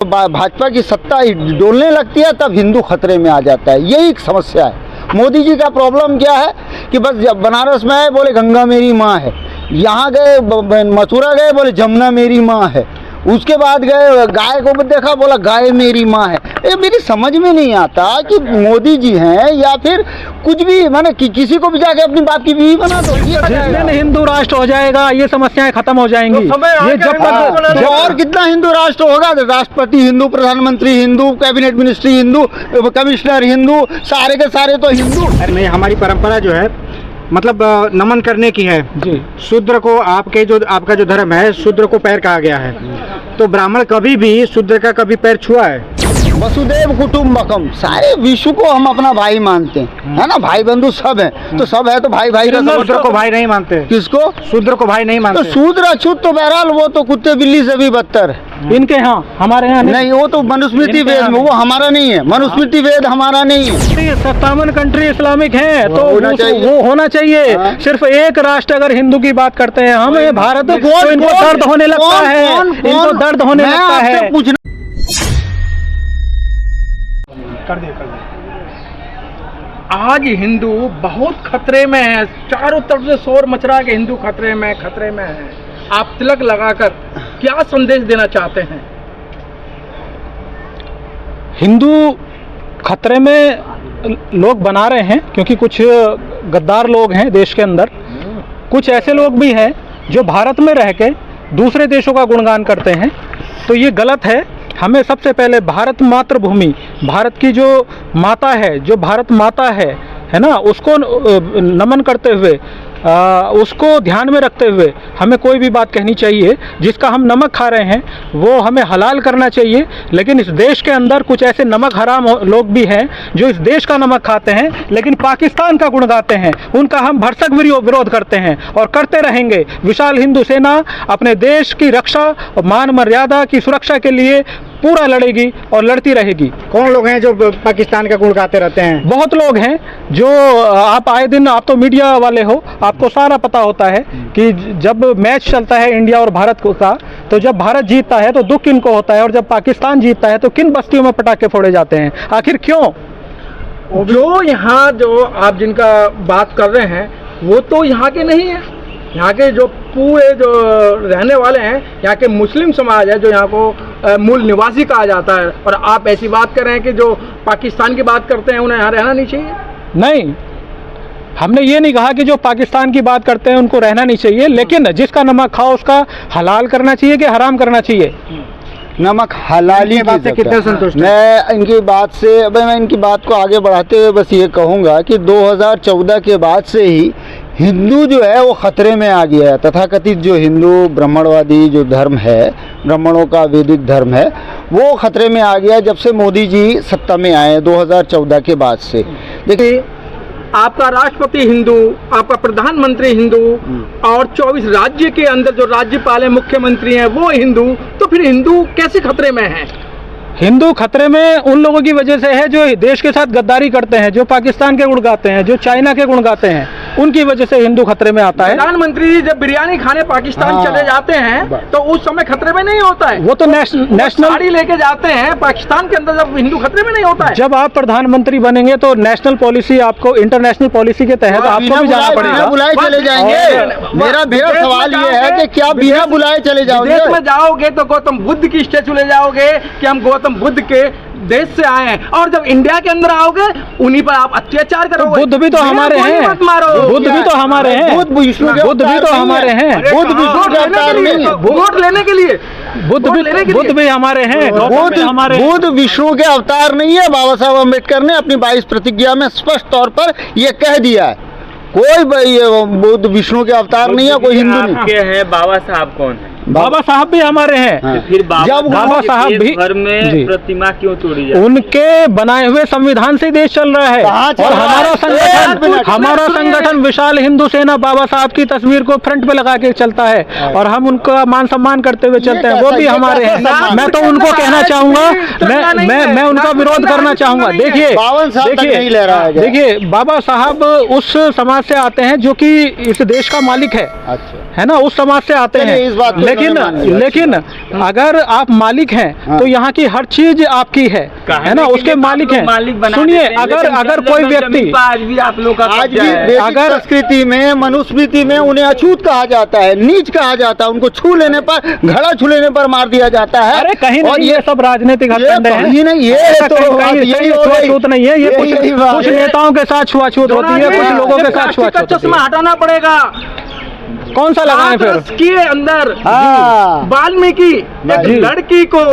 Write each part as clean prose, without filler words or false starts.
भाजपा की सत्ता डोलने लगती है तब हिंदू खतरे में आ जाता है। यही एक समस्या है। मोदी जी का प्रॉब्लम क्या है कि बस जब बनारस में आए बोले गंगा मेरी माँ है, यहाँ गए मथुरा गए बोले जमुना मेरी माँ है, उसके बाद गए गाय को देखा बोला गाय मेरी माँ है। ये मेरी समझ में नहीं आता कि मोदी जी हैं या फिर कुछ भी, माने किसी को भी जाके अपनी बाप की बीवी बना दो। जिस दिन हिंदू राष्ट्र हो जाएगा ये समस्याएं खत्म हो जाएंगी। ये जब तक और कितना हिंदू राष्ट्र होगा, राष्ट्रपति हिंदू, प्रधानमंत्री Hindu, cabinet ministry Hindu, commissioner Hindu, सारे के सारे तो हिंदू। नहीं, हमारी परंपरा जो है मतलब नमन करने की है जी। शूद्र को, आपका जो धर्म है शूद्र को पैर कहा गया है, तो ब्राह्मण कभी भी शूद्र का कभी पैर छुआ है? वसुदेव कुटुम्बकम, सारे विश्व को हम अपना भाई मानते हैं, है ना, भाई बंधु सब हैं, तो सब है तो भाई भाई का। शूद्र को भाई नहीं मानते। किसको? शूद्र को भाई नहीं मानते। तो शूद्र अछूत तो बहरहाल वो तो कुत्ते बिल्ली से भी बदतर है। इनके यहाँ, हमारे यहाँ नहीं, वो तो मनुस्मृति वेद में, वो हमारा नहीं है। मनुस्मृति वेद हमारा नहीं है। 57 कंट्री इस्लामिक हैं तो वो होना चाहिए। हाँ। सिर्फ एक राष्ट्र अगर हिंदू की बात करते हैं हम, भारत, तो इनको दर्द होने लगता है, इनको दर्द होने लगता है। कर दे। आज हिंदू बहुत खतरे में है, चारों तरफ से शोर मच रहा है कि हिंदू खतरे में है। आप तिलक लगाकर क्या संदेश देना चाहते हैं? हिंदू खतरे में लोग बना रहे हैं क्योंकि कुछ गद्दार लोग हैं देश के अंदर, कुछ ऐसे लोग भी हैं जो भारत में रह के दूसरे देशों का गुणगान करते हैं, तो ये गलत है। हमें सबसे पहले भारत मातृभूमि, भारत की जो माता है, जो भारत माता है ना, उसको नमन करते हुए, उसको ध्यान में रखते हुए हमें कोई भी बात कहनी चाहिए। जिसका हम नमक खा रहे हैं वो हमें हलाल करना चाहिए, लेकिन इस देश के अंदर कुछ ऐसे नमक हराम लोग भी हैं जो इस देश का नमक खाते हैं लेकिन पाकिस्तान का गुण गाते हैं। उनका हम भरसक विरोध करते हैं और करते रहेंगे। विशाल हिंदू सेना अपने देश की रक्षा और मान मर्यादा की सुरक्षा के लिए पूरा लड़ेगी और लड़ती रहेगी। कौन लोग हैं जो पाकिस्तान का गुण गाते रहते हैं? बहुत लोग हैं जो आप आए दिन, आप तो मीडिया वाले हो, आपको सारा पता होता है कि जब मैच चलता है इंडिया और भारत का, तो जब भारत जीतता है तो दुख किनको होता है और जब पाकिस्तान जीतता है तो किन बस्तियों में पटाखे फोड़े जाते हैं? आखिर क्यों? जो यहाँ जो आप जिनका बात कर रहे हैं वो तो यहाँ के नहीं है। यहाँ के जो पूरे जो रहने वाले हैं, यहाँ के मुस्लिम समाज है जो यहाँ को मूल निवासी कहा जाता है, और आप ऐसी बात कर रहे हैं कि जो पाकिस्तान की बात करते हैं उन्हें यहाँ रहना नहीं चाहिए। नहीं, हमने ये नहीं कहा कि जो पाकिस्तान की बात करते हैं उनको रहना नहीं चाहिए, लेकिन जिसका नमक खाओ उसका हलाल करना चाहिए कि हराम करना चाहिए? नमक हलाली बात से कितने संतुष्ट हैं? मैं इनकी बात से, अब मैं इनकी बात को आगे बढ़ाते हुए बस ये कहूँगा कि 2014 के बाद से ही हिंदू जो है वो खतरे में आ गया है। तथाकथित जो हिंदू ब्राह्मणवादी जो धर्म है, ब्राह्मणों का वैदिक धर्म है, वो खतरे में आ गया जब से मोदी जी सत्ता में आए 2014 के बाद से। देखिए, आपका राष्ट्रपति हिंदू, आपका प्रधानमंत्री हिंदू, और 24 राज्य के अंदर जो राज्यपाल है, मुख्यमंत्री हैं वो हिंदू, तो फिर हिंदू कैसे खतरे में है? हिंदू खतरे में उन लोगों की वजह से है जो देश के साथ गद्दारी करते हैं, जो पाकिस्तान के गुण गाते हैं, जो चाइना के गुण गाते हैं, उनकी वजह से हिंदू खतरे में आता है। प्रधानमंत्री जी जब बिरयानी खाने पाकिस्तान चले जाते हैं तो उस समय खतरे में नहीं होता है। वो तो नेशनल साड़ी लेके जाते हैं पाकिस्तान के अंदर, जब हिंदू खतरे में नहीं होता है। जब आप प्रधानमंत्री बनेंगे तो नेशनल पॉलिसी, आपको इंटरनेशनल पॉलिसी के तहत आपको भी जाना पड़ेगा। बुलाए चले जाएंगे। मेरा सवाल ये है कि क्या बिना बुलाए चले जाओगे? विदेश में जाओगे तो गौतम बुद्ध की स्टैचू ले जाओगे कि हम गौतम बुद्ध के देश से आए हैं, और जब इंडिया के अंदर आओगे उन्हीं पर आप अत्याचार करोगे। बुद्ध भी तो हमारे हैं, मत मारो। बुद्ध भी तो हमारे हैं, बुद्ध विष्णु के बुद्ध भी तो हमारे हैं, बुद्ध विष्णु के अवतार नहीं है। वोट लेने के लिए बुद्ध भी हमारे हैं, बुद्ध विष्णु के अवतार नहीं है। बाबा साहब अम्बेडकर ने अपनी 22 प्रतिज्ञा में स्पष्ट तौर पर यह कह दिया है, कोई बुद्ध विष्णु के अवतार नहीं है, कोई हिंदू नहीं है। बाबा साहब कौन है? बाबा साहब भी हमारे हैं। तो फिर बाबा साहब भी घर में प्रतिमा क्यों तोड़ी जाती है? उनके बनाए हुए संविधान से देश चल रहा है, और हमारा संगठन विशाल हिंदू सेना बाबा साहब की तस्वीर को फ्रंट पे लगा के चलता है, और हम उनका मान सम्मान करते हुए चलते हैं। वो भी हमारे हैं। मैं तो उनको कहना चाहूंगा, मैं उनका विरोध करना चाहूंगा। देखिए बाबा साहब उस समाज से आते हैं जो कि इस देश का मालिक है। अच्छा। है ना, उस समाज से आते चलिए, हैं। इस बात को लेकिन इन्होंने मान लिया। लेकिन अगर आप मालिक हैं हाँ। तो यहाँ की हर चीज आपकी है ना, उसके मालिक हैं। सुनिए, अगर कोई व्यक्ति आज भी आप लोग का आज भी कब्जा है। वैदिक अगर- संस्कृति में, मनुस्मृति में उन्हें अछूत कहा जाता है, नीच कहा जाता है, उनको छू लेने पर, घड़ा छू लेने पर मार दिया जाता है। अरे कहीं और नहीं, ये सब राजनीतिक हथकंडे हैं। कहीं नहीं, ये ऐसा तो कहीं बात यही हो गई। छुआछूत नहीं है, ये यही बात कुछ है। नेताओं के साथ छुआछूत होती है, कुछ लोगों के साथ प्लास्टिक का छुआछूत होती चश्मा है। हटाना पड़ेगा। कौन सा लगाएं फिर? हाथरस के अंदर हाँ। वाल्मीकि एक जी। लड़की को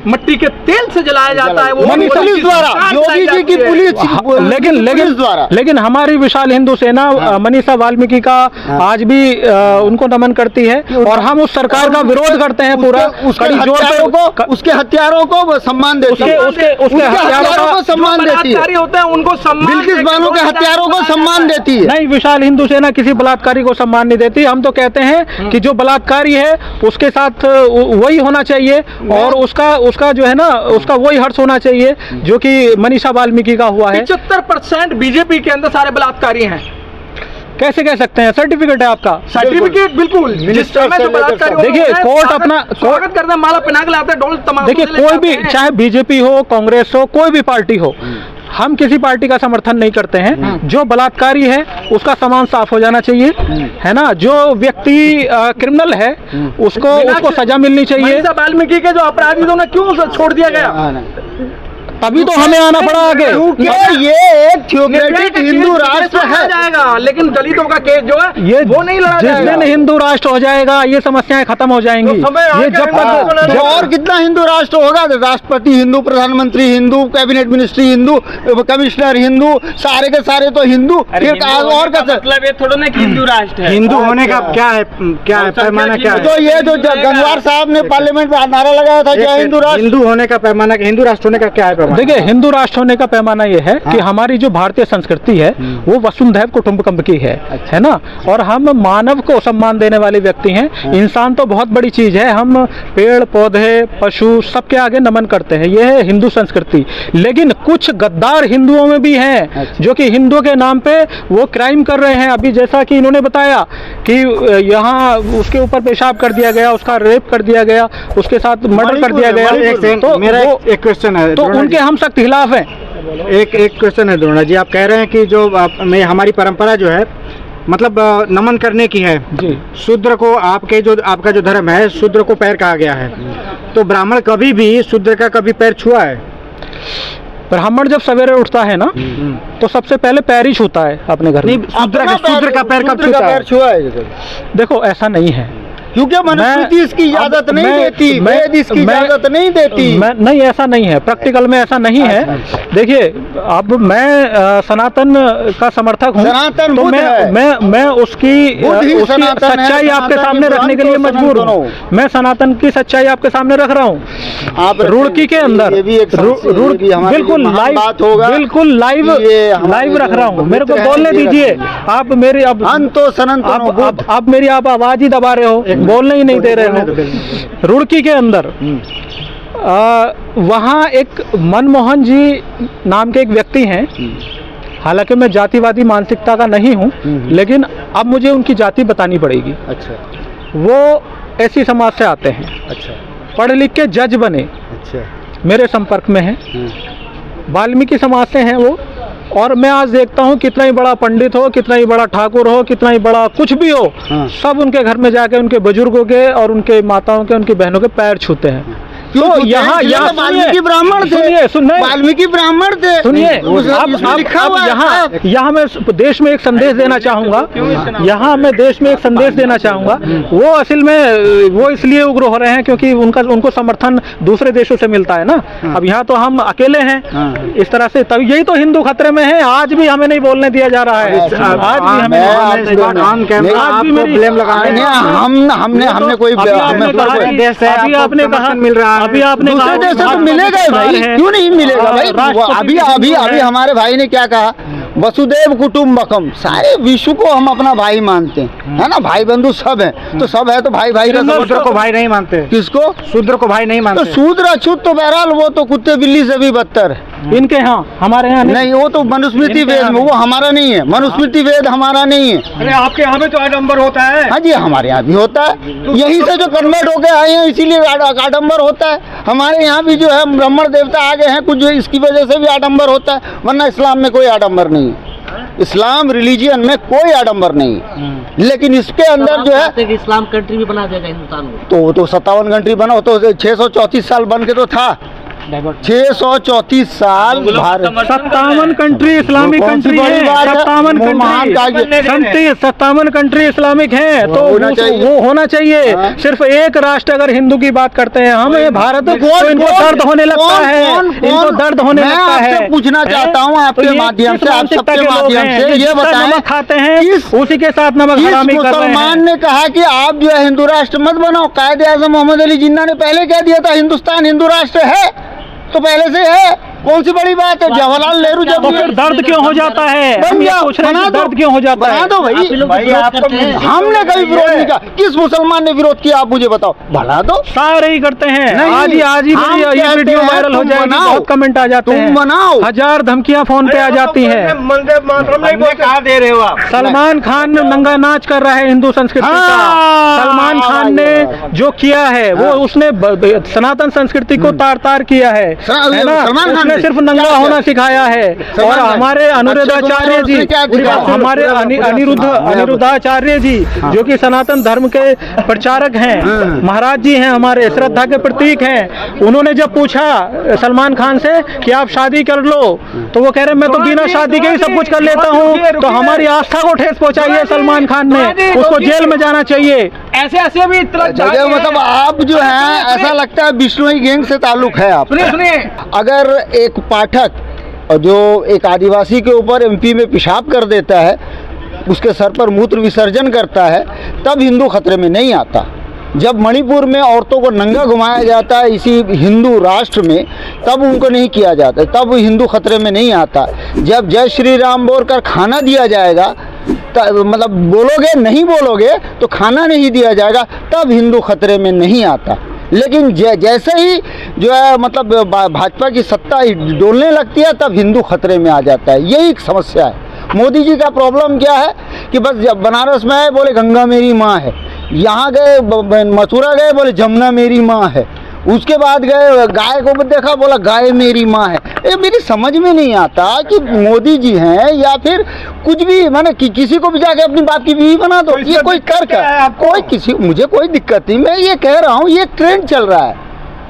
मट्टी के तेल से जलाया जाता है। वो मनीष पुलिस पुलिस द्वारा, सरकार योगी जी की चलाई पुलिस हाँ, पुलिस द्वारा। लेकिन हमारी विशाल हिंदू सेना मनीषा वाल्मीकि का आज भी उनको नमन करती है, और हम उस सरकार का विरोध करते हैं पूरा कड़ी जोर पे। उसके हथियारों को वो सम्मान देती है, उसके हथियारों को सम्मान जो देती है, बलात्कारी होते हैं उनको सम्मान बिल्किस देके बानो के दो हथियारों को सम्मान देती है। नहीं, विशाल हिंदू सेना किसी बलात्कारी को सम्मान नहीं देती। हम तो कहते हैं कि जो बलात्कारी है उसके साथ वही होना चाहिए, और उसका जो है ना, उसका वही हर्ष होना चाहिए जो कि मनीषा वाल्मीकि का हुआ है। 75% बीजेपी के अंदर सारे बलात्कारी हैं। कैसे कह सकते हैं? सर्टिफिकेट है आपका। सर्टिफिकेट बिल्कुल। जिस मिनिस्टर समय से जो बलात्कारी लेकर देखिए, होते हैं, कोर्ट स्वागत- अपना- स्वागत करते हैं, माला पहना के लाते हैं, ढोल तमाकू देखिए, से ले कोई भी, जाते हैं। चाहे बीजेपी हो, कांग्रेस हो, कोई भी पार्टी हो, हम किसी पार्टी का समर्थन नहीं करते हैं। जो बलात्कारी है उसका सामान साफ हो जाना चाहिए, है ना। जो व्यक्ति क्रिमिनल है उसको सजा मिलनी चाहिए। मनीषा वाल्मीकि के जो अपराधी थे उन्हें क्यों छोड़ दिया गया? तभी तो हमें आना पड़ा आगे। क्योंकि ये एक थियोक्रेटिक हिंदू राष्ट्र लड़ा है। जाएगा, लेकिन दलितों का केस जो है ये वो नहीं लड़ा जिस जाएगा। दिन हिंदू राष्ट्र हो जाएगा ये समस्याएं खत्म हो जाएंगी। तो समय आ ये गया जब हिंदू तक तो और कितना हिंदू राष्ट्र होगा? राष्ट्रपति हिंदू, प्रधानमंत्री Hindu, cabinet ministry Hindu, commissioner Hindu, सारे के सारे तो हिंदू। अरे फिर हिंदू और होने का कैसे? मतलब ये थोड़ा ना कि हिंदू राष्ट्र है। हिंदू होने का क्या है पैमाना क्या है? तो ये जो गंगवार साहब ने पार्लियामेंट में नारा लगाया था, जय हिंदू राष्ट्र। हिंदू होने का पैमाना, हिंदू राष्ट्र होने का क्या है पैमाना? देखिए, हिंदू राष्ट्र होने का पैमाना ये है कि हमारी जो भारतीय संस्कृति है वो वसुंधैव कुटुंबकम की है ना, और हम मानव को सम्मान देने वाले व्यक्ति हैं। इंसान तो बहुत बड़ी चीज है, हम पेड़ पौधे पशु सबके आगे नमन करते हैं, ये है हिंदू संस्कृति। लेकिन कुछ गद्दार हिंदुओं में भी हैं जो कि हिंदुओं के नाम पे वो क्राइम कर रहे हैं। अभी जैसा कि इन्होंने बताया कि यहाँ उसके ऊपर पेशाब कर दिया गया, उसका रेप कर दिया गया, उसके साथ मर्डर कर दिया गया। तो मेरा एक क्वेश्चन है, तो उनके हम सख्त खिलाफ हैं। एक क्वेश्चन है द्रोणा जी, आप कह रहे हैं कि जो में हमारी परंपरा जो है मतलब नमन करने की है जी। शूद्र को, आपका जो धर्म है शूद्र को पैर कहा गया है, तो ब्राह्मण कभी भी शूद्र का कभी पैर छुआ है? ब्राह्मण जब सवेरे उठता है ना तो सबसे पहले पैर ही छूता है अपने घर में। शूद्र का पैर कब शूद्र का छूता है? पैर छुआ है? देखो, ऐसा नहीं है, क्योंकि मनुस्मृति इसकी इजाजत नहीं देती, वेद इसकी इजाजत नहीं देती। नहीं, ऐसा नहीं है, प्रैक्टिकल में ऐसा नहीं है। देखिए, अब मैं सनातन का समर्थक हूँ, सनातन तो बुद्ध है। मैं उसकी बुद्ध ही उसकी सनातन है, सच्चाई आपके सनातन सामने ही रखने के लिए सनातन मजबूर दोनों। हूँ। मैं सनातन की सच्चाई आपके सामने रख रहा हूँ। आप रुड़की के अंदर ये भी एक समस्या, ये भी हमारे लिए बिल्कुल महान लाइव, बात होगा। बिल्कुल लाइव ये हमारे लाइव रख रहा हूँ। मेरे को मित्र हैं, बोलने ये दीजिए। रखेंगे। आप मेरी अब अंतो सनातनो बुद्ध। आप मेरी आप आवाज ही दबा रहे हो, बोलने ही नहीं दे रहे हो। रुड़की के अंदर वहाँ एक मनमोहन जी नाम के एक व्यक्ति हैं। हालांकि मैं जातिवादी मानसिकता का नहीं हूँ, लेकिन अब मुझे उनकी जाति बतानी पड़ेगी। अच्छा वो ऐसी समाज से आते हैं, अच्छा पढ़ लिख के जज बने, अच्छा। मेरे संपर्क में हैं, वाल्मीकि समाज से हैं वो। और मैं आज देखता हूँ कितना ही बड़ा पंडित हो, कितना ही बड़ा ठाकुर हो, कितना ही बड़ा कुछ भी हो, सब उनके घर में जाके उनके बुजुर्गों के और उनके माताओं के, उनकी बहनों के पैर छूते हैं। तो यहाँ वाल्मीकि ब्राह्मण थे, वाल्मीकि ब्राह्मण थे। सुनिए, लिखा हुआ है। यहाँ मैं देश में एक संदेश देना चाहूँगा, यहाँ मैं देश में एक संदेश देना चाहूँगा। वो असल में वो इसलिए उग्र हो रहे हैं क्योंकि उनको समर्थन दूसरे देशों से मिलता है ना। अब यहाँ तो हम अकेले हैं इस तरह से, तब यही तो हिंदू खतरे में है। आज भी हमें नहीं बोलने दिया जा रहा है, आज भी हमें ब्लेम लगा रहे हैं। हमने कोई मिल रहा है, अभी आपने दूसरे देश से तो मिलेगा ही भाई, क्यों नहीं मिलेगा भाई? अभी हमारे भाई ने क्या कहा, वसुदेव कुटुम्बकम, सारे विश्व को हम अपना भाई मानते हैं, है ना। भाई बंधु सब हैं, तो सब है तो भाई भाई का। शूद्र को भाई नहीं मानते। किसको? शूद्र को भाई नहीं तो मानते। शूद्र अछूत तो बहरहाल वो तो कुत्ते बिल्ली से भी बदतर है। इनके यहाँ, हमारे यहाँ नहीं, वो तो मनुस्मृति इनके वेद यहाँ में, वो हमारा नहीं है। मनुस्मृति वेद हमारा नहीं है। अरे आपके यहाँ पे तो आडम्बर होता है। हाँ जी, हमारे यहाँ भी होता है। यहीं से जो कन्वर्ट होके आए हैं इसीलिए आडम्बर होता है। हमारे यहाँ भी जो है ब्राह्मण देवता आ गए हैं कुछ, जो इसकी वजह से भी आडम्बर होता है, वरना इस्लाम में कोई आडम्बर नहीं है। इस्लाम रिलीजियन में कोई आडम्बर नहीं है। लेकिन इसके अंदर जो है कि इस्लाम कंट्री भी बना देगा हिंदुस्तान को। तो 57 कंट्री बना हो तो 634 साल बन के तो था। 634 साल भारत 57 कंट्री इस्लामिक कौन सी कंट्री बड़ी है, बात है? 57 महान कंट्री 57 कंट्री इस्लामिक है, तो होना चाहिए। वो होना चाहिए। हाँ। सिर्फ एक राष्ट्र अगर हिंदू की बात करते हैं हम, ये भारत, तो इनको दर्द होने लगता है, इनको दर्द होने लगता है। मैं आपसे पूछना चाहता हूँ आपके माध्यम से, आप सबके माध्यम से ये बताएं, खाते हैं उसी के साथ नमक किस हरामी कर रहे मुसलमान हैं। ने कहा कि आप जो है हिंदू राष्ट्र मत बनाओ? कायदे आज़म मोहम्मद अली जिन्ना ने पहले कह दिया था हिंदुस्तान हिंदू राष्ट्र है, तो पहले से है। कौन सी बड़ी बात है? जवाहरलाल नेहरू जब तो फिर दर्द क्यों हो जाता है? बन हम ये जाओ, पूछ रहे हैं बना कि दो, दर्द क्यों हो जाता बना है? दो भाई। हमने कभी विरोध नहीं किया। किस मुसलमान ने विरोध किया आप मुझे बताओ? बना दो। सारे ही करते हैं। नहीं, आज ही हम ये कहते वीडियो हैं वायरल हो तुम जाएगी, बनाओ, बहुत कमेंट आ जाते तुम हैं, बनाओ। हजार धमकियां फोन पे आ जाती हैं। मंदिर मातरम नहीं बोलते। कहा दे रहे हो आप? सलमान खान नंगा नाच कर रहा है हिंदू संस्कृति का। हाँ, सलमान खान ने जो किया है वो उसने सनातन संस्कृति को तार तार किया है ना? सलमान खान उसने ने सिर्फ नंगा क्या होना किया? सिखाया है। सलमान और खान। हमारे अनिरुद्धाचार्य उसने जी, क्या दिखाया? हमारे अनिरुद्धाचार्य जी जो कि सनातन धर्म के प्रचारक हैं, महाराज जी हैं, हमारे श्रद्धा के प्रतीक हैं, उन्होंने जब पूछा सलमान खान से कि आप शादी कर लो, तो वो कह रहे मैं तो बिना शादी के ही सब कुछ कर लेता हूँ। तो हमारी आस्था को ठेस पहुंचाई है सलमान खान ने, उसको जेल में जाना चाहिए। ऐसे ऐसे भी इतना जगह मतलब आप जो है ऐसा लगता है बिश्नोई गैंग से ताल्लुक है आप। सुनिए अगर एक पाठक जो एक आदिवासी के ऊपर एमपी में पेशाब कर देता है, उसके सर पर मूत्र विसर्जन करता है, तब हिंदू खतरे में नहीं आता। जब मणिपुर में औरतों को नंगा घुमाया जाता है इसी हिंदू राष्ट्र में, तब उनको नहीं किया जाता, तब हिंदू खतरे में नहीं आता। जब जय श्री राम बोलकर खाना दिया जाएगा, मतलब बोलोगे नहीं बोलोगे तो खाना नहीं दिया जाएगा, तब हिंदू खतरे में नहीं आता। लेकिन जैसे ही जो है मतलब भाजपा की सत्ता डोलने लगती है, तब हिंदू खतरे में आ जाता है। यही एक समस्या है। मोदी जी का प्रॉब्लम क्या है कि बस जब बनारस में आए बोले गंगा मेरी माँ है, यहाँ गए मथुरा गए बोले जमुना मेरी माँ है, उसके बाद गए गाय को देखा बोला गाय मेरी माँ है। ये मेरी समझ में नहीं आता कि मोदी जी हैं या फिर कुछ भी, माने किसी को भी जाके अपनी बाप की बीवी बना दो। ये कोई कर क्या? कोई किसी, मुझे कोई दिक्कत नहीं, मैं ये कह रहा हूँ ये ट्रेंड चल रहा है।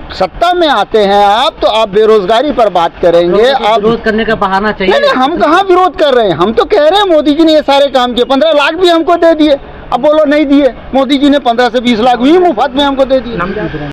सत्ता में आते हैं आप तो आप बेरोजगारी पर बात करेंगे, आप विरोध करने का बहाना चाहिए। नहीं, हम कहाँ विरोध कर रहे हैं, हम तो कह रहे हैं मोदी जी ने ये सारे काम किए। 15 लाख भी हमको दे दिए, अब बोलो नहीं दिए। मोदी जी ने 15 से 20 लाख भी मुफ्त में हमको दे दिए।